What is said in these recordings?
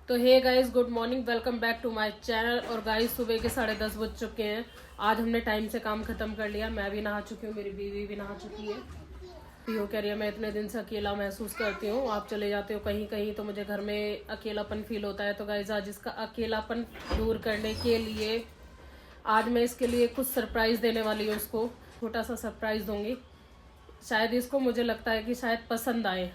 तो hey guys, good morning, welcome back to my channel. और guys सुबह के 10:30 बज चुके हैं। आज हमने टाइम से काम खत्म कर लिया। मैं भी नहा चुकी हूँ, मेरी बीवी भी नहा चुकी है। पीहू कह रही है मैं इतने दिन से अकेला महसूस करती हूँ, आप चले जाते हो कहीं कहीं तो मुझे घर में अकेलापन फील होता है। तो गाइस आज इसका अकेलापन दूर करने के लिए आज मैं इसके लिए कुछ सरप्राइज देने वाली हूँ। उसको छोटा सा सरप्राइज दूंगी। शायद इसको, मुझे लगता है कि शायद पसंद आए,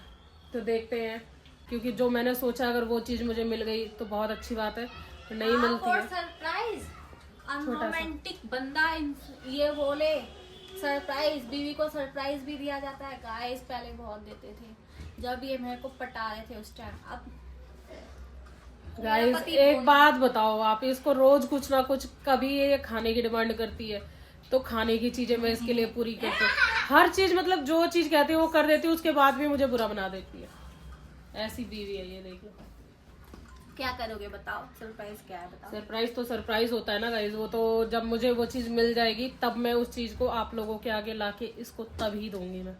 तो देखते हैं। क्योंकि जो मैंने सोचा अगर वो चीज मुझे मिल गई तो बहुत अच्छी बात है, नहीं मिलती है। सरप्राइज अनरोमांटिक बंदा ये बोले सरप्राइज, बीवी को सरप्राइज भी दिया जाता है। गाइस पहले बहुत देते थे जब ये मेरे को पटा रहे थे उस टाइम। अब गाइस एक बात बताओ, आप इसको रोज कुछ ना कुछ, कभी ये खाने की डिमांड करती है तो खाने की चीजें मैं इसके लिए पूरी करती हूँ। हर चीज, मतलब जो चीज कहती है वो कर देती हूँ, उसके बाद भी मुझे बुरा बना देती है। ऐसी बीवी है ये, देखिए। क्या करोगे बताओ? सरप्राइज क्या है बताओ? सरप्राइज तो सरप्राइज होता है ना गाइज। वो तो जब मुझे वो चीज मिल जाएगी तब मैं उस चीज को आप लोगों के आगे लाके इसको तभी दूंगी मैं,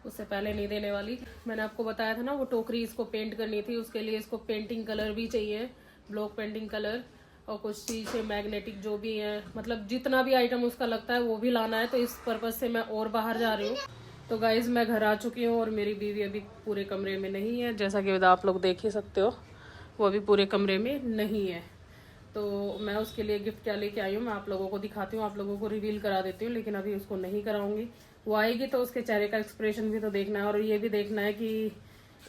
उससे पहले नहीं देने वाली। मैंने आपको बताया था ना, वो टोकरी इसको पेंट करनी थी। उसके लिए इसको पेंटिंग कलर भी चाहिए, ब्लॉक पेंटिंग कलर, और कुछ शीशे मैग्नेटिक जो भी है, मतलब जितना भी आइटम उसका लगता है वो भी लाना है। तो इस पर्पज से मैं और बाहर जा रही हूँ। तो गाइज मैं घर आ चुकी हूँ और मेरी बीवी अभी पूरे कमरे में नहीं है, जैसा कि आप लोग देख ही सकते हो। वो अभी पूरे कमरे में नहीं है। तो मैं उसके लिए गिफ्ट क्या लेके आई हूँ मैं आप लोगों को दिखाती हूँ, आप लोगों को रिवील करा देती हूँ। लेकिन अभी उसको नहीं कराऊंगी। वो आएगी तो उसके चेहरे का एक्सप्रेशन भी तो देखना है, और ये भी देखना है कि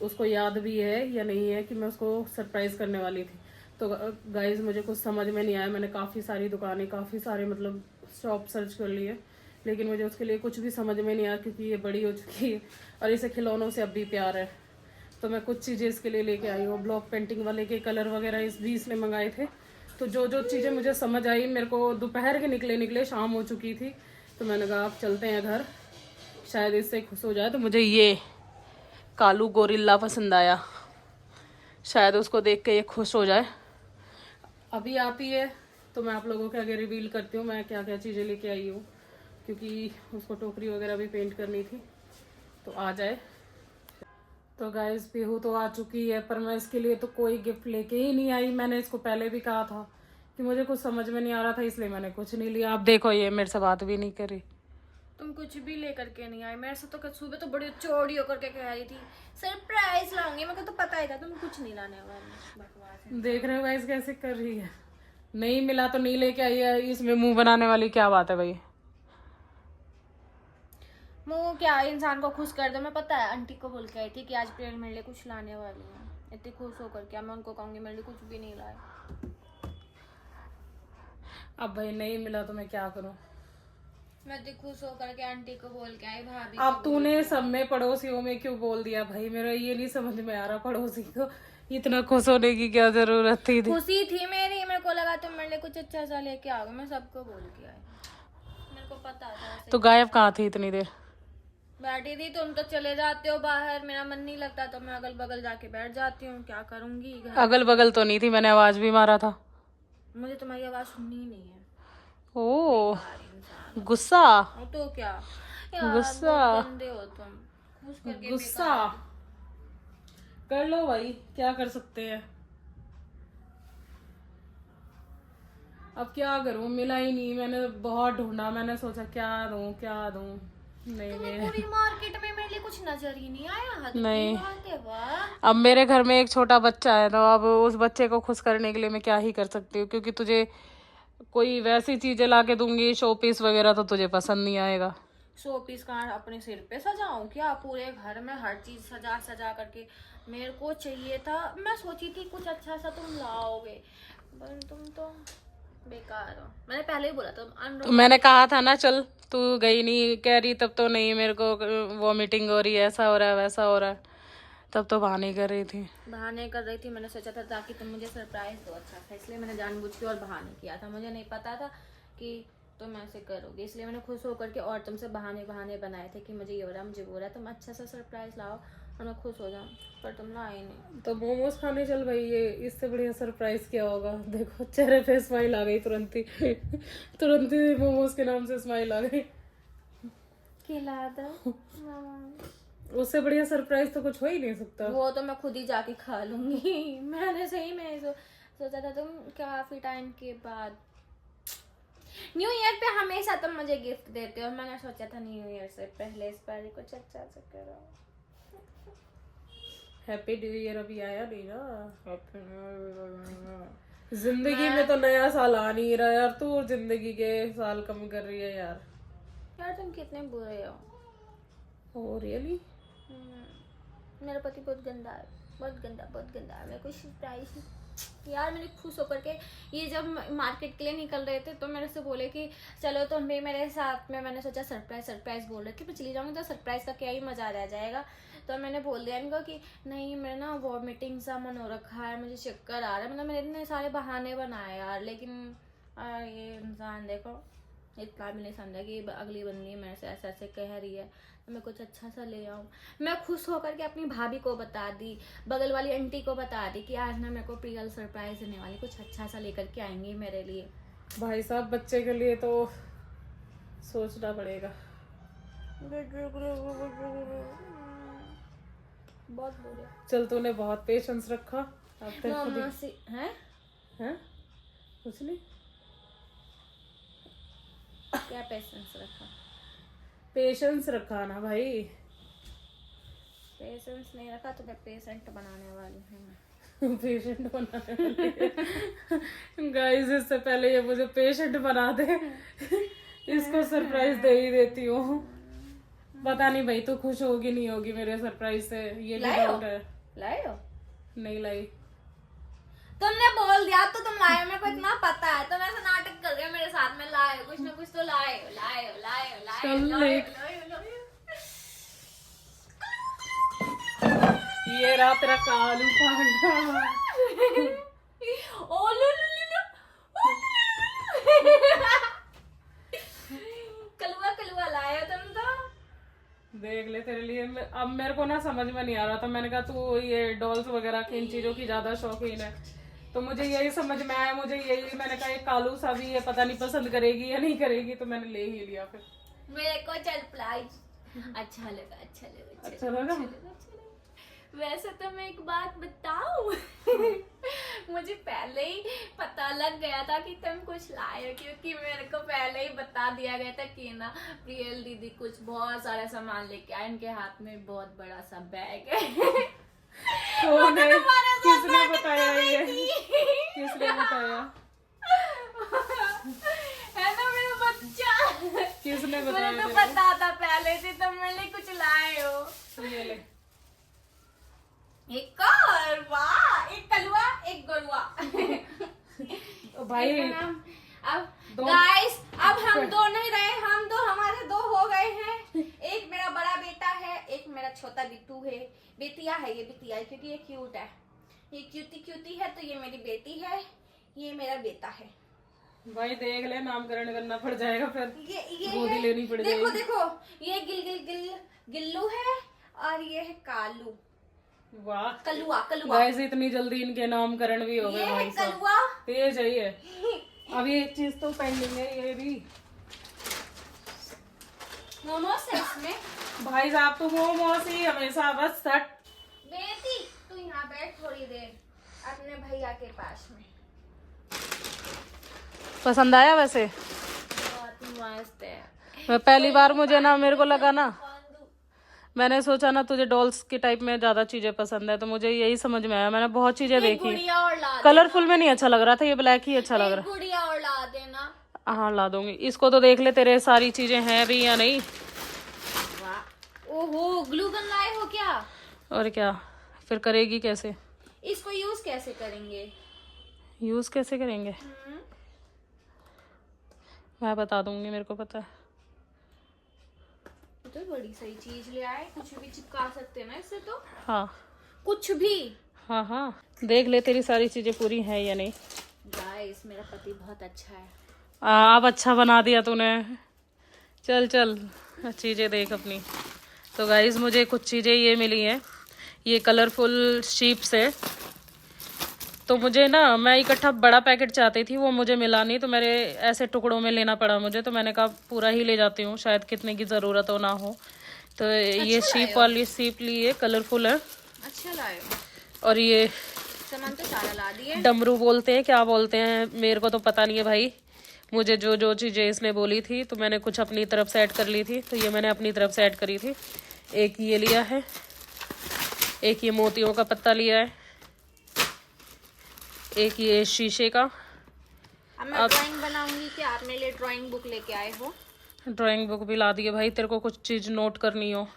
उसको याद भी है या नहीं है कि मैं उसको सरप्राइज करने वाली थी। तो गाइज मुझे कुछ समझ में नहीं आया। मैंने काफ़ी सारी दुकानें, काफ़ी सारे मतलब शॉप सर्च कर लिए, लेकिन मुझे उसके लिए कुछ भी समझ में नहीं आया, क्योंकि ये बड़ी हो चुकी है और इसे खिलौनों से अब भी प्यार है। तो मैं कुछ चीज़ें इसके लिए लेके आई हूँ। ब्लॉक पेंटिंग वाले के कलर वगैरह इस भी इसने मंगाए थे। तो जो जो चीज़ें मुझे समझ आई, मेरे को दोपहर के निकले शाम हो चुकी थी, तो मैंने कहा आप चलते हैं घर, शायद इससे खुश हो जाए। तो मुझे ये कालू गोरिल्ला पसंद आया, शायद उसको देख के ये खुश हो जाए। अभी आती है तो मैं आप लोगों के आगे रिवील करती हूँ मैं क्या क्या चीज़ें लेके आई हूँ, क्योंकि उसको टोकरी वगैरह भी पेंट करनी थी। तो आ जाए। तो गाइस पीहू तो आ चुकी है, पर मैं इसके लिए तो कोई गिफ्ट लेके ही नहीं आई। मैंने इसको पहले भी कहा था कि मुझे कुछ समझ में नहीं आ रहा था, इसलिए मैंने कुछ नहीं लिया। आप देखो, ये मेरे से बात भी नहीं करी। तुम कुछ भी लेकर के नहीं आई मेरे से। तो सुबह तो बड़ी चौड़ी होकर के कह रही थी सरप्राइज लाऊंगी। मेरे को तो पता ही था तुम कुछ नहीं लाने वाली। बकवास है। देख रहे हो गाइस कैसे कर रही है। नहीं मिला तो नहीं लेके आई है, इसमें मुंह बनाने वाली क्या बात है भाई। मुँह क्या इंसान को खुश कर दो। मैं पता है आंटी को बोल के आई थी कि आज प्रियल मेरे लिए कुछ लाने वाली है। इतनी खुश होकर क्या मैं उनको कहूँगी मेरे लिए कुछ भी नहीं लाए। अब भाई नहीं मिला तो मैं क्या करूं। मैं इतनी खुश होकर के आंटी को बोल के आई, भाभी अब तूने सब में पड़ोसियों में क्यों बोल दिया भाई, मेरा ये नहीं समझ में आ रहा। पड़ोसी को इतना खुश होने की क्या जरूरत थी। खुशी थी मेरी, मेरे को लगा तुम मेरे लिए कुछ अच्छा सा लेके आओगे। मैं सबको बोल के आई, मेरे को पता था। तो गायब कहाँ थी इतनी देर? बैठी थी। तुम तो चले जाते हो बाहर, मेरा मन नहीं लगता तो मैं अगल बगल जाके बैठ जाती हूँ। क्या करूंगी घर? अगल बगल तो नहीं थी, मैंने आवाज भी मारा था। मुझे तुम्हारी आवाज सुननी ही नहीं है। ओ गुस्सा। तो क्या यार, गुस्सा बहुत गंदे हो तुम। खुश करके गुस्सा कर लो भाई, क्या कर सकते हैं। अब क्या करूं, मिला ही नहीं। मैंने बहुत ढूंढा, मैंने सोचा क्या दूं क्या दूं। नहीं तुम्हें नहीं पूरी मार्केट में मेरे लिए कुछ नजर ही नहीं आया। हद की नहीं। बात है। वाह। अब मेरे घर में एक छोटा बच्चा है, तो अब उस बच्चे को खुश करने के लिए मैं क्या ही कर सकती हूँ, क्योंकि तुझे कोई वैसी चीजें ला के दूंगी शो पीस वगैरह तो तुझे पसंद नहीं आएगा। शो पीस का अपने सिर पे सजाऊं क्या? पूरे घर में हर चीज सजा सजा करके मेरे को चाहिए था। मैं सोची थी कुछ अच्छा सा तुम लाओगे, पर तुम तो बेकार हो। मैंने पहले ही बोला था तो मैंने कहा था ना चल, तू गई नहीं, कह रही तब तो नहीं, मेरे को वॉमिटिंग हो रही है, ऐसा हो रहा है वैसा हो रहा है, तब तो बहाने कर रही थी। बहाने कर रही थी। मैंने सोचा था ताकि तुम मुझे सरप्राइज दो अच्छा था, इसलिए मैंने जानबूझ के और बहाने किया था। मुझे नहीं पता था कि तुम ऐसे करोगे, इसलिए मैंने खुश होकर के और तुमसे बहाने बहाने बनाए थे कि मुझे ये हो रहा मुझे वो हो रहा, तुम अच्छा सा सरप्राइज लाओ और मैं खुश हो जाऊँ। पर तुम ना आई नहीं। तो मोमोज खाने चल भाई, ये इससे बढ़िया सरप्राइज क्या होगा। देखो चेहरे पे स्माइल आ गई तुरंत ही तुरंत ही मोमोज के नाम से स्माइल आ गई। खिला दो। उससे बढ़िया सरप्राइज तो कुछ हो ही नहीं सकता। वो तो मैं खुद ही जाके खा लूंगी। मैंने सही में सोचा था तुम काफी टाइम के बाद न्यू ईयर पे हमेशा तुम मुझे गिफ्ट देते हो, मैंने सोचा था न्यू ईयर से पहले इस बार कुछ अच्छा से करो। हैप्पी न्यू ईयर अभी आया नहीं ना। जिंदगी में तो नया साल आ नहीं रहा यार, तू जिंदगी के साल कम कर रही है यार। यार तुम कितने बुरे हो। Oh really? मेरा पति बहुत गंदा है, बहुत गंदा है। मैं कुछ सरप्राइज यार, मैंने खुश होकर के ये जब मार्केट के लिए निकल रहे थे तो मेरे से बोले कि चलो तुम भी मेरे साथ में। मैंने सोचा सरप्राइज बोल रहे थे, मैं चली जाऊंगी तो सरप्राइज का क्या ही मजा रह जाएगा। तो मैंने बोल दिया इनको कि नहीं, मेरा ना वॉमिटिंग सा मन हो रखा है, मुझे चक्कर आ रहा है। मतलब मैंने इतने सारे बहाने बनाए यार, लेकिन ये इंसान देखो इतना भी नहीं समझा कि अगली बंदी मेरे से ऐसे ऐसे कह रही है तो मैं कुछ अच्छा सा ले आऊँ। मैं खुश होकर के अपनी भाभी को बता दी, बगल वाली आंटी को बता दी कि आज ना मेरे को प्रियल सरप्राइज देने वाली, कुछ अच्छा सा लेकर के आएंगी मेरे लिए। भाई साहब बच्चे के लिए तो सोचना पड़ेगा। बहुत बुरे। चल तूने बहुत पेशेंस रखा। अब हैं? हैं? कुछ नहीं। क्या पेशेंस रखा? पेशेंस रखा ना भाई। पेशेंस नहीं रखा तो मैं पेशेंट बनाने वाली हूँ। पेशेंट बनाने वाली गाइस, इससे पहले ये मुझे पेशेंट बना दे, इसको सरप्राइज दे ही देती हूँ। पता नहीं भाई तू खुश होगी नहीं होगी मेरे सरप्राइज से, ये भी डाउट है। लाए हो? नहीं लाई। तुमने बोल दिया तो तुम लाए हो, मेरे को इतना पता है। तुम ऐसा नाटक कर रहे हो मेरे साथ में, लाए हो कुछ ना कुछ तो लाए हो। ये रहा तेरा कालू पांडा। ओ लो कलुआ लाए हो तुम तो। देख ले तेरे लिए अब मेरे को ना समझ में नहीं आ रहा था। मैंने कहा तू ये डॉल्स वगैरह की इन चीजों की ज्यादा शौकीन है, तो मुझे यही समझ में आया। मैंने कहा ये कालू सा भी ये पता नहीं पसंद करेगी या नहीं करेगी, तो मैंने ले ही लिया। फिर मेरे को सरप्राइज अच्छा लगा। अच्छा लगा। वैसे तो मैं एक बात बताऊं मुझे पहले ही पता लग गया था कि तुम कुछ लाए हो, क्योंकि मेरे को पहले ही बता दिया गया था कि ना प्रियल दीदी कुछ बहुत सारा सामान लेके आए, इनके हाथ में बहुत बड़ा सा बैग है। कौन है? किसने बताया ये? किसने बताया? है ना मेरा बच्चा? किसने बताया? मुझे तो पता था पहले से, तुम मेरे लिए कुछ लाए हो। ये ले। एक और वाह, एक कलुआ एक गरुआ। भाई अब गाइस, अब हम दो नहीं रहे, हम दो हमारे दो हो गए हैं। एक मेरा बड़ा बेटा है, एक मेरा छोटा बिट्टू है। बेटिया है, ये बिटिया है क्योंकि ये क्यूट है। ये क्यूटी है तो ये मेरी बेटी है, ये मेरा बेटा है। भाई देख ले, नामकरण करना पड़ जाएगा फिर, ये गोदी लेनी पड़ जाएगी। देखो ये गिल्लू है और ये है कालू। वाह, कलुआ। गाइस इतनी जल्दी इनके नामकरण भी हो गए भाई साहब। कलुआ तेज है ये। अब ये एक चीज तो पेंडिंग है, ये भी मोमोस है इसमें। भाई साहब तो मोमोस ही हमेशा बस सट। बेटी तू यहाँ बैठ थोड़ी देर अपने भैया के पास में। पसंद आया? वैसे बहुत मस्त है। मैं पहली बार मेरे को लगा ना, मैंने सोचा ना तुझे डॉल्स की टाइप में ज्यादा चीजें पसंद है, तो मुझे यही समझ में आया। मैंने बहुत चीजें देखी, कलरफुल में नहीं अच्छा लग रहा था, ये ब्लैक ही अच्छा लग रहा है। गुड़िया और ला देना। हाँ ला दूंगी। इसको तो देख ले तेरे सारी चीजें हैं भी या नहीं। ओहो, ग्लू गन लाए हो क्या? और क्या, फिर करेगी कैसे? इसको यूज कैसे करेंगे? यूज कैसे करेंगे मैं बता दूंगी, मेरे को पता है। तो बड़ी सही चीज ले आए, कुछ भी चिपका सकते हैं ना इससे तो। हाँ कुछ भी। हाँ देख ले तेरी सारी चीजें पूरी हैं या नहीं। गाइस मेरा पति बहुत अच्छा है। अब अच्छा बना दिया तूने। चल चीजें देख अपनी। तो गाइस मुझे कुछ चीजें ये मिली हैं, ये कलरफुल शीप्स है। तो मुझे ना, मैं इकट्ठा बड़ा पैकेट चाहती थी, वो मुझे मिला नहीं, तो मेरे ऐसे टुकड़ों में लेना पड़ा मुझे। तो मैंने कहा पूरा ही ले जाती हूँ, शायद कितने की ज़रूरत हो ना हो। तो ये शीप वाली शीप ली है, कलरफुल है। अच्छा लाए। और ये सामान तो सारा ला दिए। डमरू बोलते हैं, क्या बोलते हैं मेरे को तो पता नहीं है भाई। मुझे जो जो चीज़ें इसने बोली थी तो मैंने कुछ अपनी तरफ से ऐड कर ली थी, तो ये मैंने अपनी तरफ से ऐड करी थी। एक ये लिया है, एक ये मोतियों का पत्ता लिया है, एक ये शीशे का। अब मैं ड्राइंग बनाऊंगी कि आप मेरे लिए ड्राइंग बुक लेके आए हो? ड्राइंग बुक भी ला दी है भाई, तेरे को कुछ चीज़ नोट करनी हो।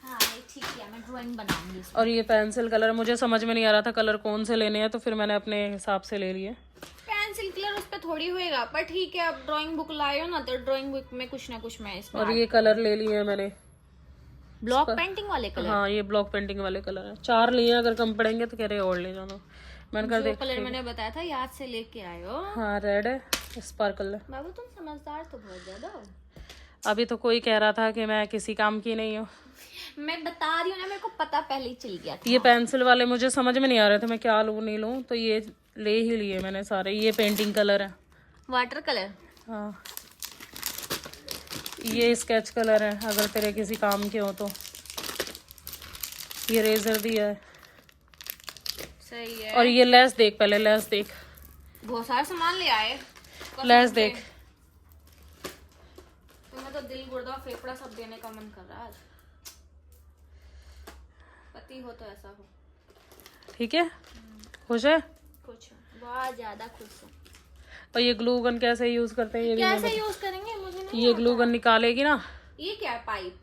हाँ ये ठीक है, मैं ड्राइंग बनाऊंगी। और ये पेंसिल कलर, मुझे समझ में नहीं आ रहा था कलर कौन से लेने हैं, तो फिर मैंने अपने हिसाब से ले लिए। पेंसिल कलर उस पर थोड़ी होएगा, पर ठीक है, अब ड्राइंग बुक लाए हो ना, तो ड्राइंग बुक में कुछ ना कुछ मैं इसमें। और ये कलर ले लिए हैं मैंने, ब्लॉक पेंटिंग वाले कलर। हाँ ये ब्लॉक पेंटिंग वाले कलर है। 4 लिए हैं, अगर कम पड़ेंगे तो कह रहे और ले जाना। मैंने कहा जो कलर मैंने बताया था याद से लेके आए हो। हाँ रेड है, स्पार्कल है। बाबू तुम समझदार तो बहुत ज्यादा हो। अभी तो कोई कह रहा था कि मैं किसी काम की नहीं हूँ। मैं बता रही हूँ ना, मेरे को पता पहले ही चल गया था। ये पेंसिल वाले मुझे समझ में नहीं आ रहे थे मैं क्या लूँ नहीं लूँ, तो ये ले ही लिए मैंने सारे। ये पेंटिंग कलर है, वाटर कलर। हाँ ये स्केच कलर है अगर तेरे किसी काम के हो तो। ये रेजर दिया है, सही है। और ये लेस देख, पहले लेस देख, बहुत सारा सामान ले आए। लेस देख। तुम्हें तो दिल गुर्दा फेफड़ा सब देने का मन कर रहा है। पति हो तो ऐसा हो। ठीक है, खुश है? कुछ बहुत ज्यादा खुश हूँ। और ये ग्लू गन कैसे यूज करते हैं ये भी कैसे यूज करेंगे मुझे नहीं। ये ग्लू गन निकालेगी ना। ये क्या है? पाइप?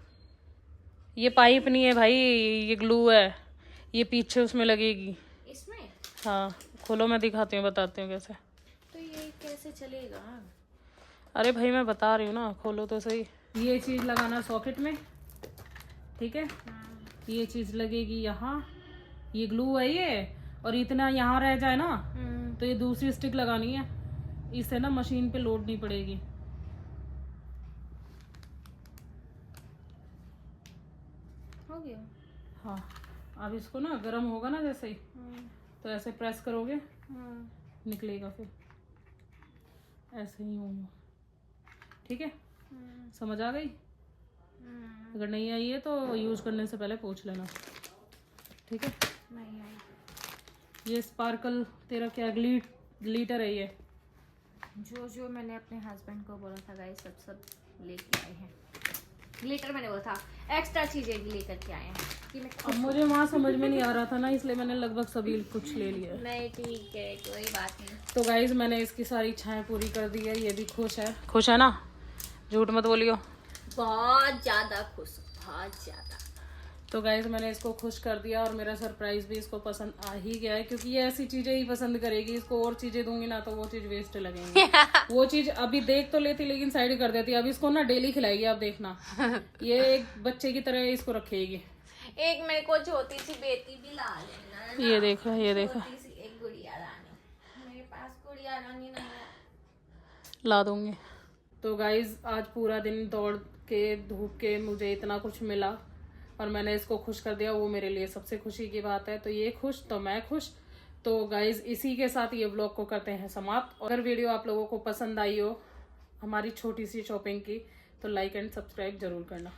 ये पाइप नहीं है भाई, ये ग्लू है, ये पीछे उसमें लगेगी। इसमें? हाँ खोलो, मैं दिखाती हूँ, बताती हूँ कैसे। तो ये कैसे चलेगा? अरे भाई मैं बता रही हूँ ना, खोलो तो सही। ये चीज लगाना सॉकेट में, ठीक है। ये चीज लगेगी यहाँ, ये ग्लू है ये, और इतना यहाँ रह जाए ना तो ये दूसरी स्टिक लगानी है, इससे ना मशीन पे लोड नहीं पड़ेगी। हो गया। हाँ अब इसको ना गर्म होगा ना जैसे ही, तो ऐसे प्रेस करोगे निकलेगा, फिर ऐसे ही होगा, ठीक है। समझ आ गई? अगर नहीं आई है तो यूज करने से पहले पूछ लेना, ठीक है। नहीं आई। ये स्पार्कल तेरा क्या ग्लिटर है ये? जो जो मैंने अपने हस्बैंड को बोला था गाइस, सब लेके आए हैं। ग्लिटर मैंने बोला था, एक्स्ट्रा चीजें भी लेकर के आए हैं कि मैं अब मुझे वहाँ समझ में नहीं आ रहा था ना, इसलिए मैंने लगभग सभी कुछ ले लिया। नहीं ठीक है, कोई बात नहीं। तो गाइज मैंने इसकी सारी इच्छाएं पूरी कर दी है, ये भी खुश है। खुश है ना? झूठ मत बोलियो। बहुत ज्यादा खुश, बहुत ज्यादा। तो गाइज मैंने इसको खुश कर दिया, और मेरा सरप्राइज भी इसको पसंद आ ही गया है, क्योंकि ये ऐसी चीजें ही पसंद करेगी। इसको और चीजें दूंगी ना तो वो चीज वेस्ट लगेंगी। वो चीज अभी देख तो लेती लेकिन साइड कर देती, अब इसको ना डेली खिलाएगी, आप देखना। ये एक बच्चे की तरह इसको रखेगी। एक मेरे को छोटी सी बेटी भी ला लेना। ये देखा, ये देखा, छोटी सी एक गुड़िया रानी। मेरे पास गुड़िया रानी नहीं है। ला दूंगी। तो गाइज आज पूरा दिन दौड़ के धूप के मुझे इतना कुछ मिला, और मैंने इसको खुश कर दिया, वो मेरे लिए सबसे खुशी की बात है। तो ये खुश तो मैं खुश। तो गाइज इसी के साथ ये व्लॉग को करते हैं समाप्त। अगर वीडियो आप लोगों को पसंद आई हो हमारी छोटी सी शॉपिंग की, तो लाइक एंड सब्सक्राइब जरूर करना।